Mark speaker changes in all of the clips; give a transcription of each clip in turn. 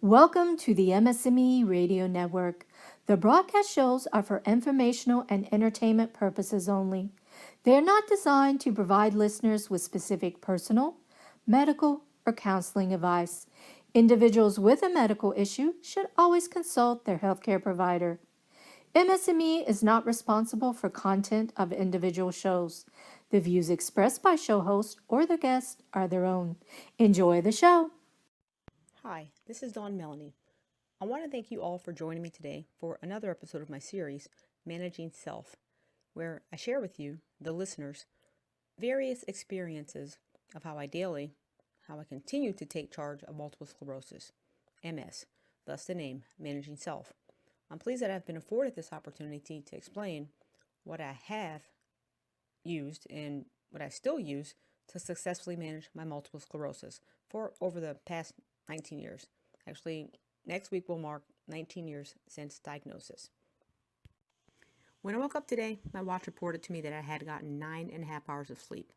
Speaker 1: Welcome to the MS&Me Radio Network. The broadcast shows are for informational and entertainment purposes only. They are not designed to provide listeners with specific personal, medical, or counseling advice. Individuals with a medical issue should always consult their healthcare provider. MS&Me is not responsible for content of individual shows. The views expressed by show hosts or the guests are their own. Enjoy the show.
Speaker 2: Hi, this is Dawn Melanie. I want to thank you all for joining me today for another episode of my series, Managing Self, where I share with you, the listeners, various experiences of how I continue to take charge of multiple sclerosis, MS, thus the name, Managing Self. I'm pleased that I've been afforded this opportunity to explain what I have used and what I still use to successfully manage my multiple sclerosis for over the past 19 years. Actually, next week will mark 19 years since diagnosis. When I woke up today, my watch reported to me that I had gotten 9.5 hours of sleep.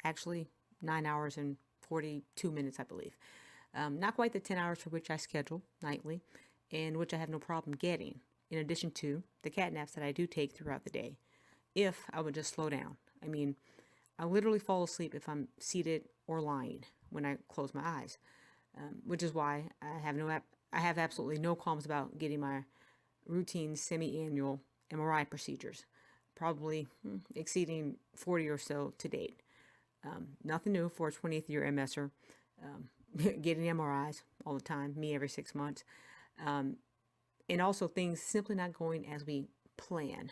Speaker 2: Actually, 9 hours and 42 minutes, I believe. Not quite the 10 hours for which I schedule nightly, and which I have no problem getting, in addition to the cat naps that I do take throughout the day, if I would just slow down. I literally fall asleep if I'm seated or lying when I close my eyes, which is why I have absolutely no qualms about getting my routine semi-annual MRI procedures, probably exceeding 40 or so to date. Nothing new for a 20th year MSer. Getting MRIs all the time, me every 6 months. And also things simply not going as we plan.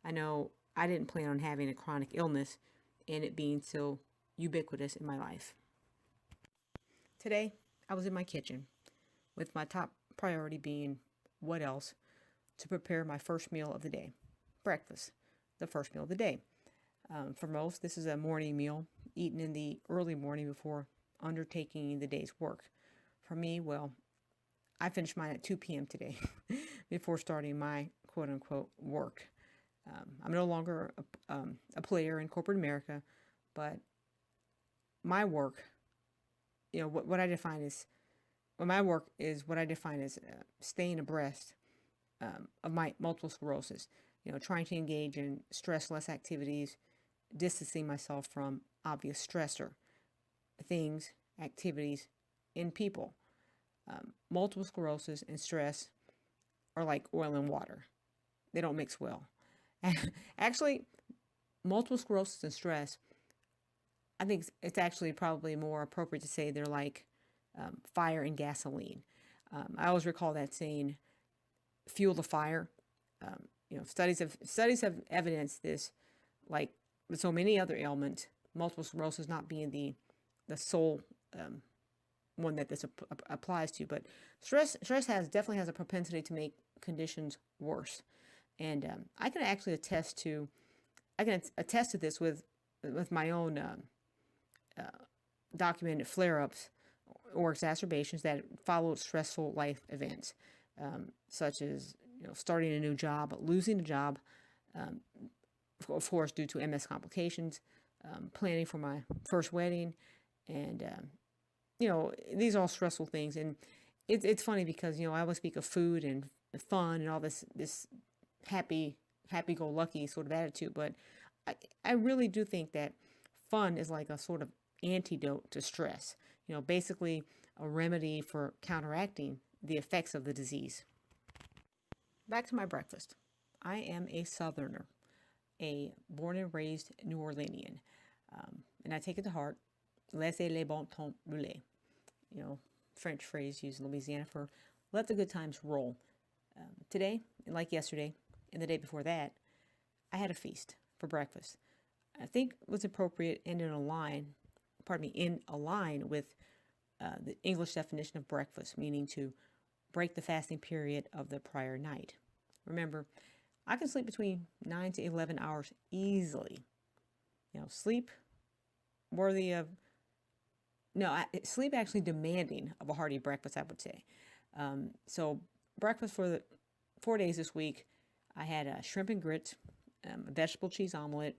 Speaker 2: I know I didn't plan on having a chronic illness and it being so ubiquitous in my life. Today, I was in my kitchen with my top priority being what else to prepare my first meal of the day, breakfast, the first meal of the day. For most, this is a morning meal eaten in the early morning before undertaking the day's work. For me, well, I finished mine at 2 p.m. today before starting my quote unquote work. I'm no longer a player in corporate America, but my work, what I define as, well, my work is what I define as staying abreast of my multiple sclerosis, trying to engage in stress-less activities, distancing myself from obvious stressor things, activities, and people. Multiple sclerosis and stress are like oil and water. They don't mix well. Actually, multiple sclerosis and stress, I think it's actually probably more appropriate to say they're like fire and gasoline. I always recall that saying, fuel the fire. Studies have evidenced this, like with so many other ailments, multiple sclerosis not being the sole one that this applies to, but stress definitely has a propensity to make conditions worse. And I can attest to this with my own documented flare-ups or exacerbations that followed stressful life events, such as starting a new job, losing a job, of course due to MS complications, planning for my first wedding, and these are all stressful things. And it's funny because I always speak of food and fun and all this happy-go-lucky sort of attitude, but I really do think that fun is like a sort of antidote to stress. Basically a remedy for counteracting the effects of the disease. Back to my breakfast. I am a Southerner, a born and raised New Orleanian, and I take it to heart. Laissez les bon temps rouler. French phrase used in Louisiana for let the good times roll. Today, like yesterday, and the day before that, I had a feast for breakfast. I think it was appropriate and in a line with the English definition of breakfast, meaning to break the fasting period of the prior night. Remember, I can sleep between 9 to 11 hours easily. Sleep worthy of, sleep actually demanding of a hearty breakfast, I would say. So breakfast for the 4 days this week, I had shrimp and grits, a vegetable cheese omelet,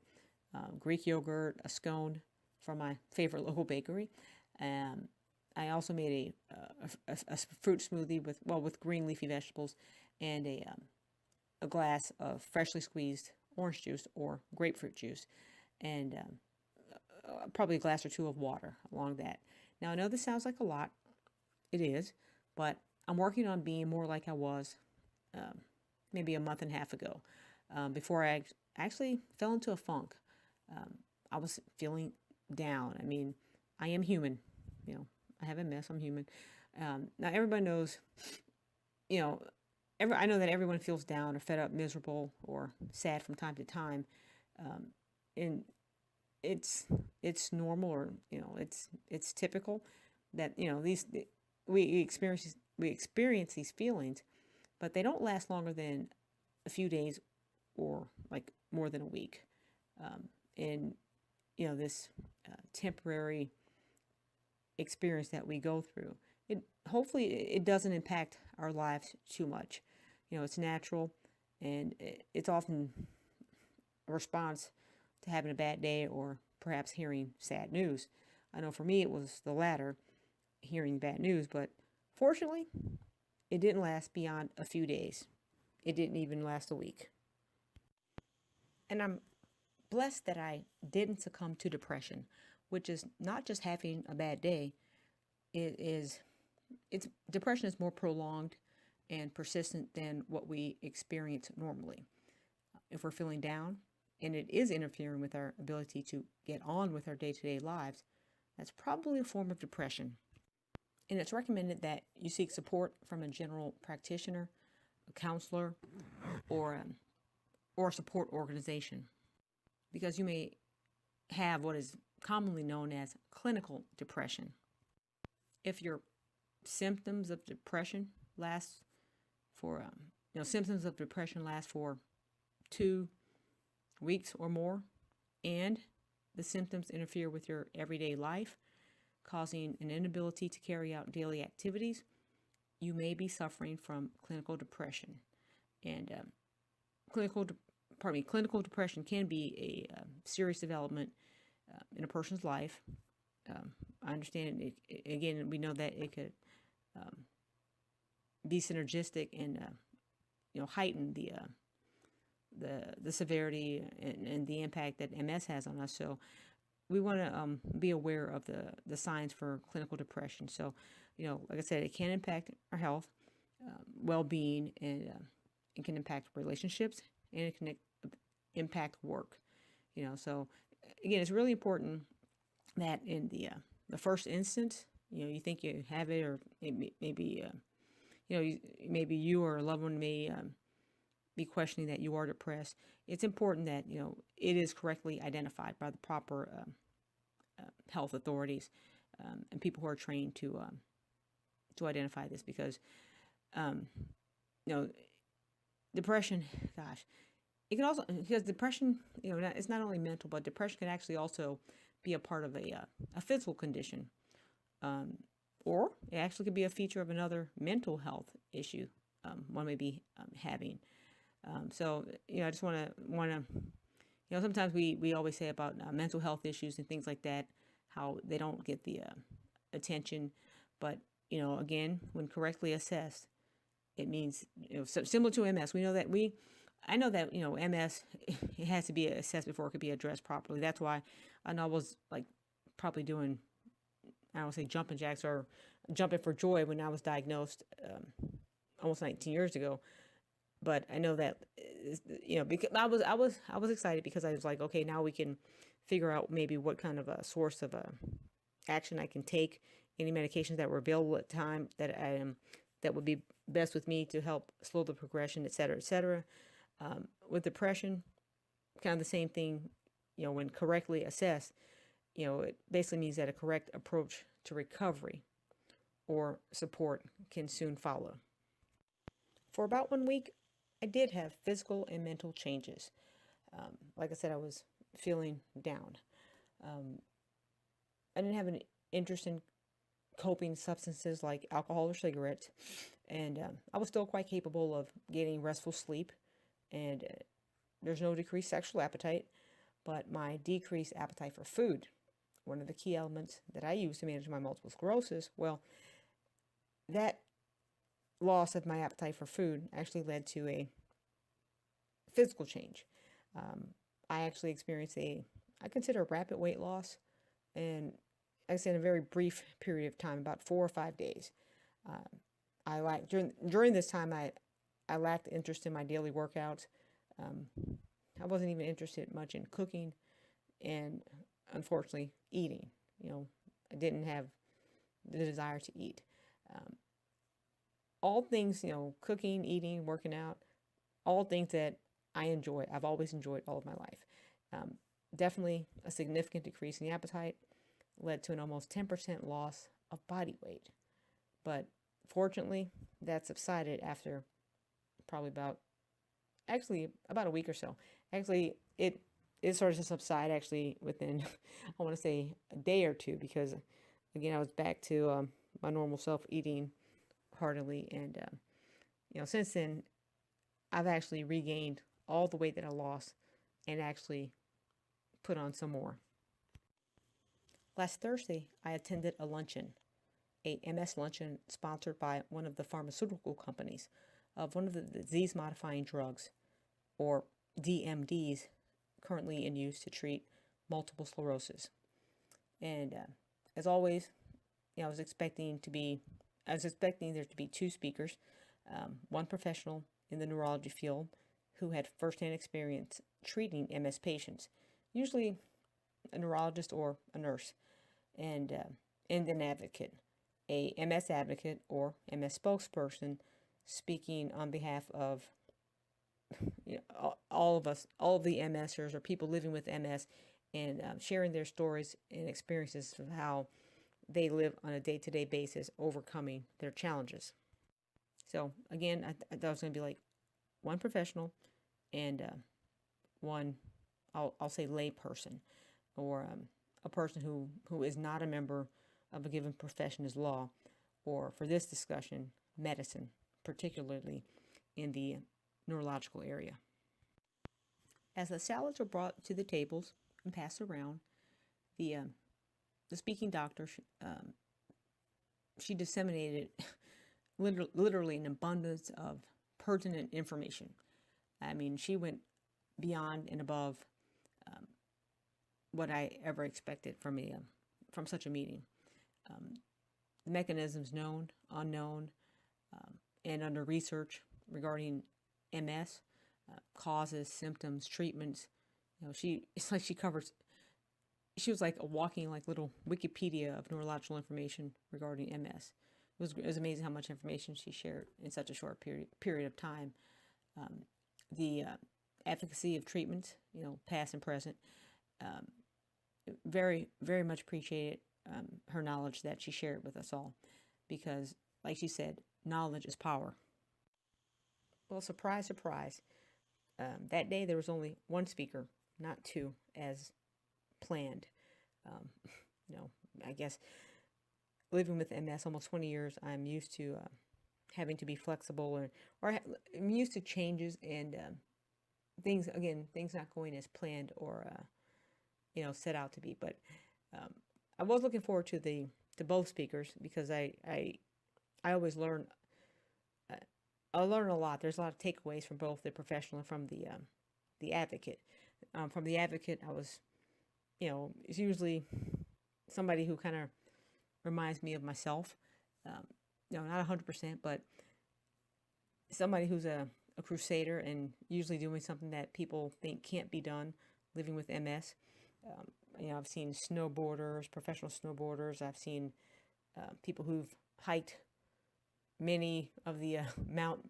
Speaker 2: Greek yogurt, a scone from my favorite local bakery, I also made a fruit smoothie with green leafy vegetables and a glass of freshly squeezed orange juice or grapefruit juice, and probably a glass or two of water along that. Now, I know this sounds like a lot. It is, but I'm working on being more like I was maybe a month and a half ago, before I actually fell into a funk. I was feeling down. I mean, I am human. I have MS. I'm human. Now, everybody knows, you know, I know that everyone feels down or fed up, miserable, or sad from time to time. And it's normal, or it's typical that these we experience these feelings, but they don't last longer than a few days or like more than a week. And this temporary experience that we go through, hopefully it doesn't impact our lives too much. It's natural, and it's often a response to having a bad day or perhaps hearing sad news. I know for me it was the latter, hearing bad news, but fortunately it didn't last beyond a few days. It didn't even last a week. And I'm blessed that I didn't succumb to depression, which is not just having a bad day. It's depression is more prolonged and persistent than what we experience normally. If we're feeling down and it is interfering with our ability to get on with our day-to-day lives, that's probably a form of depression. And it's recommended that you seek support from a general practitioner, a counselor, or a support organization, because you may have what is commonly known as clinical depression. If your symptoms of depression last for 2 weeks or more, and the symptoms interfere with your everyday life, causing an inability to carry out daily activities, you may be suffering from clinical depression. And clinical depression can be a serious development in a person's life. I understand again, we know that it could be synergistic and heighten the severity and the impact that MS has on us. So we want to be aware of the signs for clinical depression. So, like I said, it can impact our health, well-being, and it can impact relationships, and it can impact work. So again, it's really important that in the first instance, you think you have it, or maybe maybe you or a loved one may be questioning that you are depressed. It's important that it is correctly identified by the proper health authorities and people who are trained to identify this, because depression, gosh, it can also, because depression, it's not only mental, but depression can actually also be a part of a physical condition, or it actually could be a feature of another mental health issue one may be having. So I just want to sometimes we always say about mental health issues and things like that, how they don't get the attention, but again, when correctly assessed, it means similar to MS. I know that MS, it has to be assessed before it could be addressed properly. That's why I know I was like probably doing, I don't say jumping jacks or jumping for joy when I was diagnosed almost 19 years ago. But I know that because I was excited, because I was like, okay, now we can figure out maybe what kind of a source of action I can take, any medications that were available at the time that would be best with me to help slow the progression, et cetera, et cetera. With depression, kind of the same thing. When correctly assessed, it basically means that a correct approach to recovery or support can soon follow. For about 1 week, I did have physical and mental changes. Like I said, I was feeling down. I didn't have an interest in coping substances like alcohol or cigarettes, and I was still quite capable of getting restful sleep, and there's no decreased sexual appetite, but my decreased appetite for food one of the key elements that I use to manage my multiple sclerosis, well, that loss of my appetite for food actually led to a physical change. I actually experienced I consider a rapid weight loss, and I said in a very brief period of time, about 4 or 5 days. I lacked during this time. I lacked interest in my daily workouts. I wasn't even interested much in cooking, and unfortunately, eating. I didn't have the desire to eat. All things, cooking, eating, working out, all things that I enjoy. I've always enjoyed all of my life. Definitely a significant decrease in the appetite led to an almost 10% loss of body weight. But fortunately, that subsided after probably about a week or so. Actually, it started to subside actually within, I want to say, a day or two, because again, I was back to my normal self, eating heartily, and since then, I've actually regained all the weight that I lost and actually put on some more. Last Thursday, I attended a luncheon, a MS luncheon sponsored by one of the pharmaceutical companies of one of the disease-modifying drugs, or DMDs, currently in use to treat multiple sclerosis. And as always, I was expecting there to be two speakers, one professional in the neurology field who had firsthand experience treating MS patients, usually a neurologist or a nurse, and an advocate, a MS advocate or MS spokesperson, speaking on behalf of all of us, all of the MSers or people living with MS, and sharing their stories and experiences of how they live on a day-to-day basis, overcoming their challenges. So again, I thought it was going to be like one professional and one, I'll say, lay person, or a person who is not a member of a given profession is law, or for this discussion, medicine, particularly in the neurological area. As the salads were brought to the tables and passed around, the speaking doctor, she disseminated literally an abundance of pertinent information. I mean, she went beyond and above what I ever expected from such a meeting. Mechanisms known, unknown, and under research regarding MS, causes, symptoms, treatments. It's like she was like a walking little Wikipedia of neurological information regarding MS. It was amazing how much information she shared in such a short period of time. The efficacy of treatments, past and present. Very, very much appreciated her knowledge that she shared with us all, because, like she said, knowledge is power. Well, surprise, surprise. That day there was only one speaker, not two, as planned. I guess living with MS almost 20 years, I'm used to having to be flexible, or I'm used to changes and things not going as planned or set out to be. But I was looking forward to both speakers, because I always learn. I learn a lot. There's a lot of takeaways from both the professional and from the advocate. From the advocate, I was, it's usually somebody who kind of reminds me of myself. Not 100%, but somebody who's a crusader and usually doing something that people think can't be done, living with MS. I've seen snowboarders, professional snowboarders. I've seen people who've hiked many of the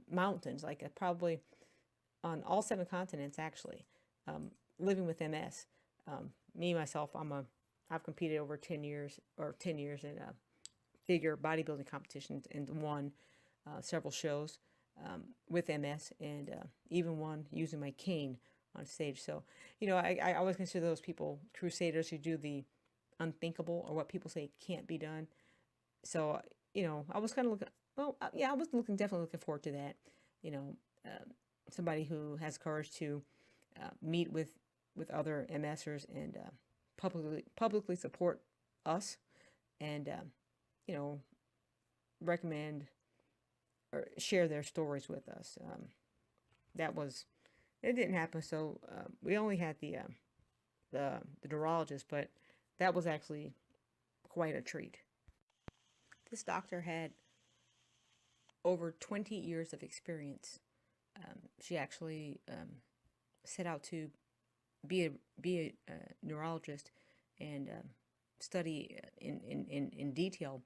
Speaker 2: mountains, probably on all 7 continents, actually, living with MS. Me, myself, I've competed over 10 years in figure bodybuilding competitions, and won several shows with MS, and even one using my cane on stage. So, I always consider those people crusaders who do the unthinkable, or what people say can't be done. So, I was kind of looking. Well, yeah, I was definitely looking forward to that. Somebody who has courage to meet with other MSers and publicly support us and, you know, recommend or share their stories with us. It didn't happen. So we only had the neurologist, but that was actually quite a treat. This doctor had over 20 years of experience. She actually set out to be a neurologist and study in detail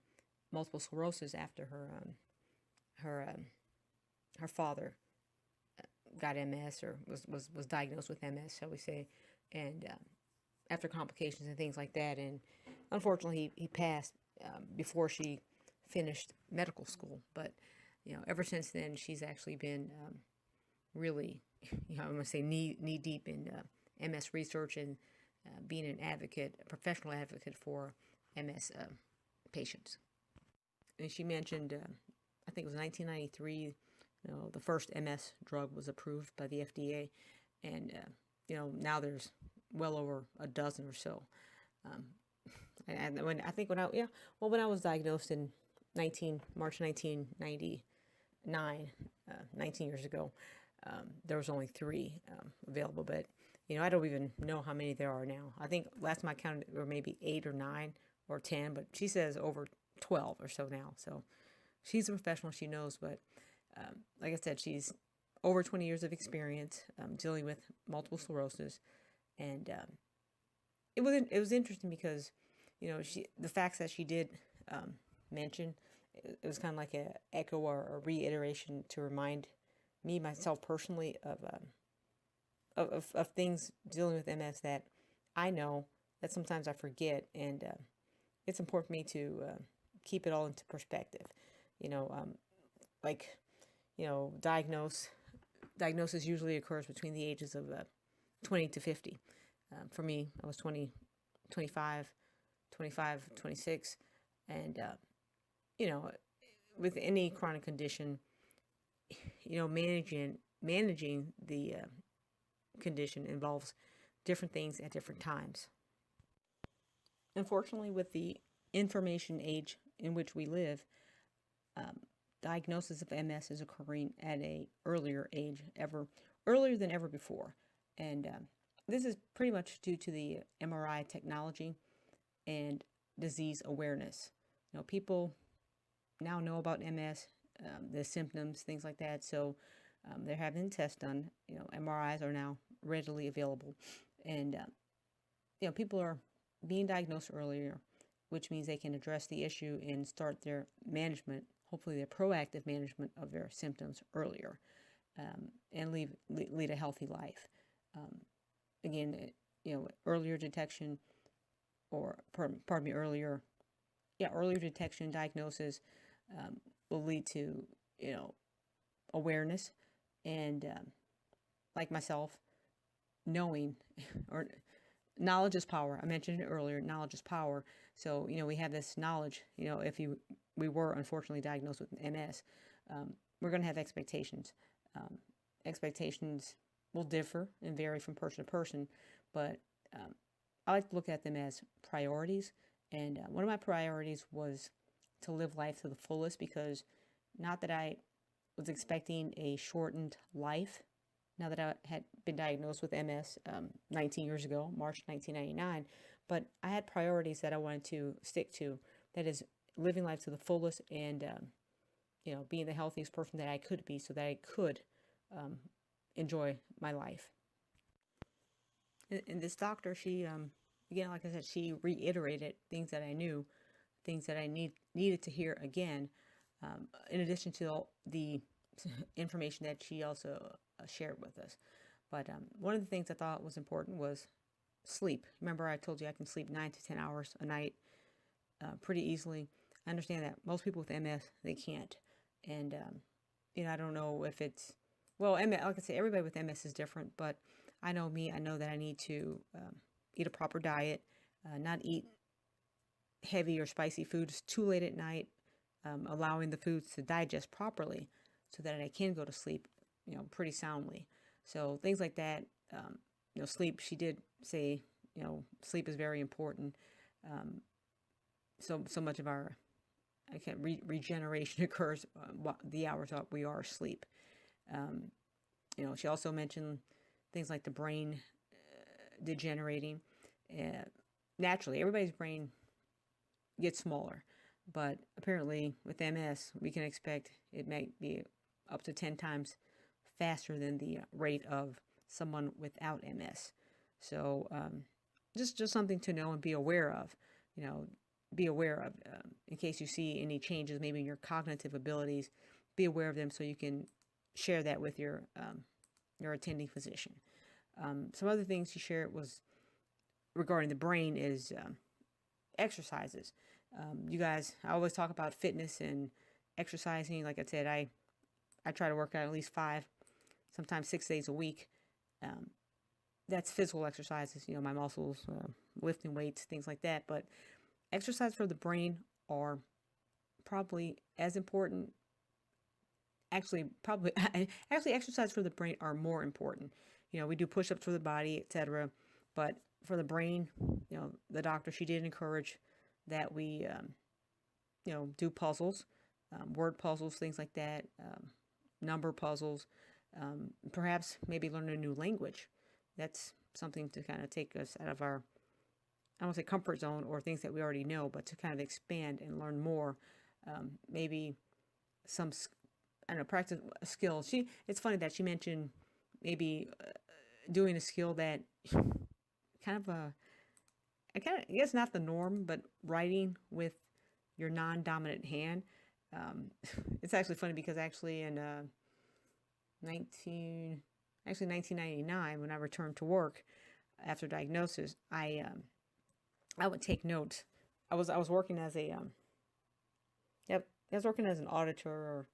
Speaker 2: multiple sclerosis after her her father got MS or was diagnosed with MS, shall we say, and after complications and things like that. And unfortunately, he passed before she finished medical school. But ever since then, she's actually been really, I'm going to say knee deep in MS research and being an advocate, a professional advocate for MS patients. And she mentioned, I think it was 1993, the first MS drug was approved by the FDA, and now there's well over a dozen or so. And when I was diagnosed in March 1999, 19 years ago, there was only 3 available, but I don't even know how many there are now. I think last time I counted there were maybe 8 or 9 or 10, but she says over 12 or so now. So she's a professional, she knows, but like I said, she's over 20 years of experience dealing with multiple sclerosis, and it was interesting because the facts that she did mention, it was kind of like a echo or a reiteration to remind me myself personally of things dealing with MS that I know that sometimes I forget, and it's important for me to keep it all into perspective. Diagnosis usually occurs between the ages of 20 to 50. For me, I was 20, 25, 25, 26, and with any chronic condition, managing the condition involves different things at different times. Unfortunately, with the information age in which we live, diagnosis of MS is occurring at a earlier than ever before, and this is pretty much due to the MRI technology and disease awareness. People now know about MS, the symptoms, things like that. So they're having tests done. MRIs are now readily available, and people are being diagnosed earlier, which means they can address the issue and start their management, hopefully their proactive management of their symptoms earlier, and lead a healthy life. Again, earlier detection, earlier detection, diagnosis will lead to awareness, and like myself, knowing or knowledge is power. I mentioned it earlier. Knowledge is power. So we have this knowledge. If we were unfortunately diagnosed with MS, we're going to have expectations. Expectations will differ and vary from person to person, but I like to look at them as priorities. And one of my priorities was to live life to the fullest, because not that I was expecting a shortened life, now that I had been diagnosed with MS 19 years ago, March 1999, but I had priorities that I wanted to stick to. That is living life to the fullest and, being the healthiest person that I could be so that I could enjoy my life. And this doctor, she, again, like I said, she reiterated things that I knew, things that I needed to hear again, in addition to the information that she also shared with us. But one of the things I thought was important was sleep. Remember, I told you I can sleep 9 to 10 hours a night pretty easily. I understand that most people with MS, they can't. And, I don't know if it's, MS, like I said, everybody with MS is different, but I know me, I know that I need to eat a proper diet, not eat heavy or spicy foods too late at night, allowing the foods to digest properly so that I can go to sleep, pretty soundly. So things like that, sleep, she did say, sleep is very important. so much of our regeneration occurs the hours up we are asleep. She also mentioned things like the brain degenerating. Naturally, everybody's brain gets smaller, but apparently with MS, we can expect it may be up to 10 times faster than the rate of someone without MS. So just something to know and be aware of. Be aware of in case you see any changes, maybe in your cognitive abilities. Be aware of them so you can share that with your attending physician. Some other things she shared was regarding the brain is exercises. You guys, I always talk about fitness and exercising. Like I said, I try to work out at least 5, sometimes 6 days a week. That's physical exercises, my muscles, lifting weights, things like that. But exercise for the brain are probably as important. Actually, exercise for the brain are more important. We do push-ups for the body, etc. But for the brain, the doctor, she did encourage that we, do puzzles, word puzzles, things like that, number puzzles, perhaps maybe learn a new language. That's something to kind of take us out of our, I don't want to say comfort zone or things that we already know, but to kind of expand and learn more. Maybe some, practice skills. It's funny that she mentioned maybe doing a skill that I guess not the norm, but writing with your non-dominant hand. It's actually funny because in 1999, when I returned to work after diagnosis, I would take notes. I was working as I was working as an auditor or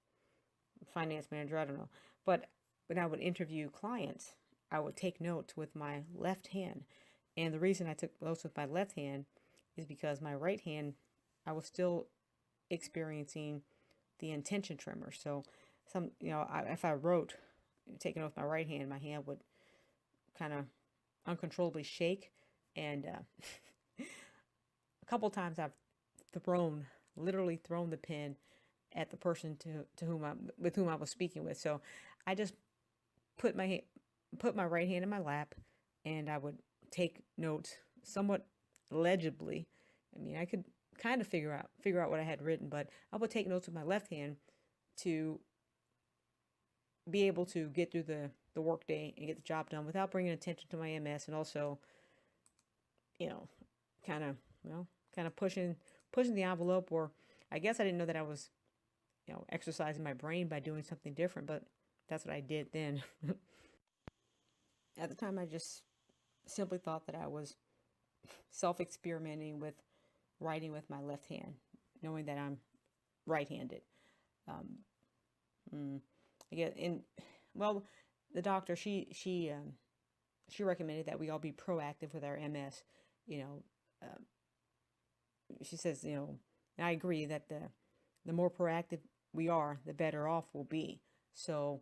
Speaker 2: finance manager, I don't know. But when I would interview clients, I would take notes with my left hand. And the reason I took notes with my left hand is because my right hand, I was still experiencing the intention tremor. So if I wrote, taking off my right hand, my hand would kind of uncontrollably shake. And a couple times I've literally thrown the pen at the person with whom I was speaking with. So I just put my right hand in my lap, and I would take notes somewhat legibly. I mean, I could kind of figure out what I had written, but I would take notes with my left hand to be able to get through the work day and get the job done without bringing attention to my MS, and also, kind of pushing the envelope. Or I guess I didn't know that I was, exercising my brain by doing something different, but that's what I did then. At the time, I just simply thought that I was self-experimenting with writing with my left hand, knowing that I'm right-handed. The doctor, she recommended that we all be proactive with our MS. She says, and I agree that the more proactive we are, the better off we'll be. So,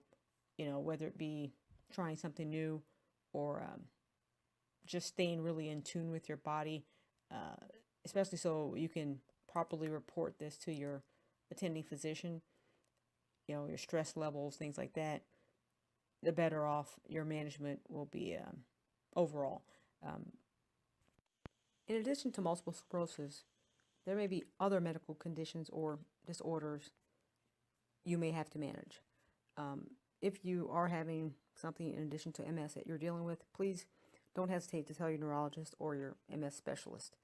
Speaker 2: whether it be trying something new or just staying really in tune with your body, especially so you can properly report this to your attending physician, your stress levels, things like that, the better off your management will be overall. In addition to multiple sclerosis, there may be other medical conditions or disorders you may have to manage. If you are having something in addition to MS that you're dealing with, please don't hesitate to tell your neurologist or your MS specialist.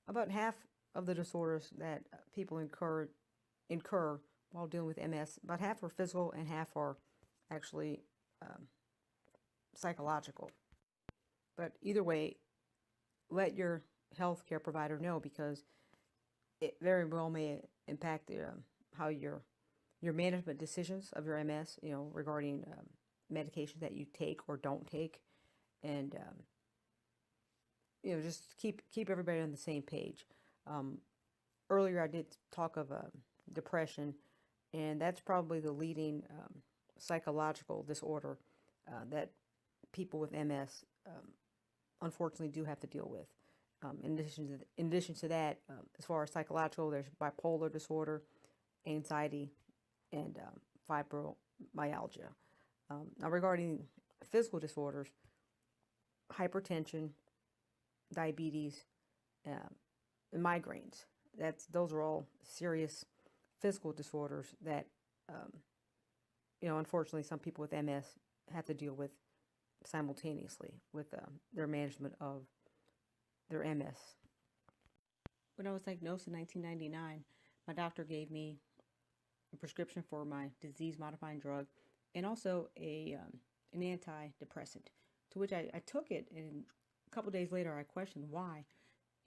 Speaker 2: About half of the disorders that people incur while dealing with MS, about half are physical and half are actually psychological. But either way, let your healthcare provider know, because it very well may impact how your management decisions of your MS, regarding medication that you take or don't take, and just keep everybody on the same page. Earlier, I did talk of depression, and that's probably the leading psychological disorder that people with MS unfortunately do have to deal with. In addition to that, as far as psychological, there's bipolar disorder, anxiety, and fibromyalgia. Now, regarding physical disorders, hypertension, diabetes, and migraines. Those are all serious physical disorders that, unfortunately, some people with MS have to deal with simultaneously with their management of their MS. When I was diagnosed in 1999, my doctor gave me a prescription for my disease-modifying drug and also an antidepressant, to which I took it, and a couple days later I questioned why,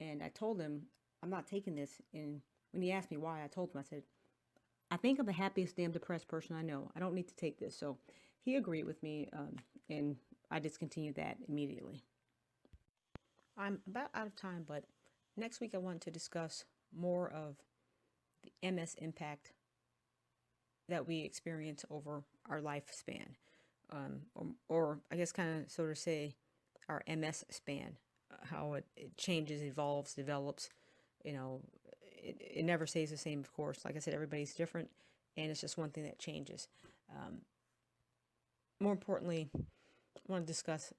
Speaker 2: and I told him I'm not taking this. And when he asked me why, I told him, I said, I think I'm the happiest damn depressed person I know. I don't need to take this. So he agreed with me, and I discontinued that immediately. I'm about out of time, but next week I want to discuss more of the MS impact that we experience over our lifespan, or I guess kind of sort of say our MS span, how it changes, evolves, develops. It never stays the same, of course. Like I said, everybody's different, and it's just one thing that changes. More importantly, I want to discuss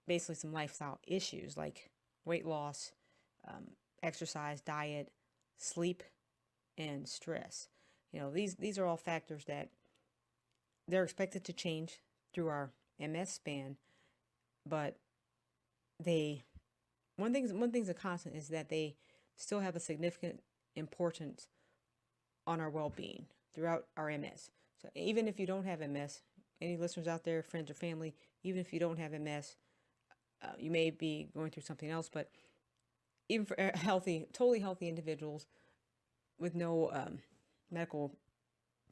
Speaker 2: basically some lifestyle issues like weight loss, exercise, diet, sleep, and stress. These are all factors that they're expected to change through our MS span, but one thing's a constant is that they still have a significant importance on our well-being throughout our MS. So even if you don't have MS, any listeners out there, friends or family, even if you don't have MS, you may be going through something else, but even for totally healthy individuals with no medical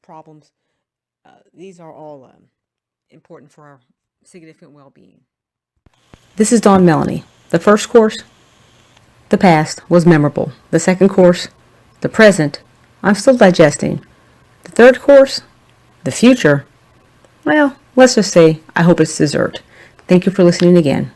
Speaker 2: problems, these are all important for our significant well-being. This is Dawn Melanie. The first course, the past, was memorable. The second course, the present, I'm still digesting. The third course, the future, well, let's just say I hope it's dessert. Thank you for listening again.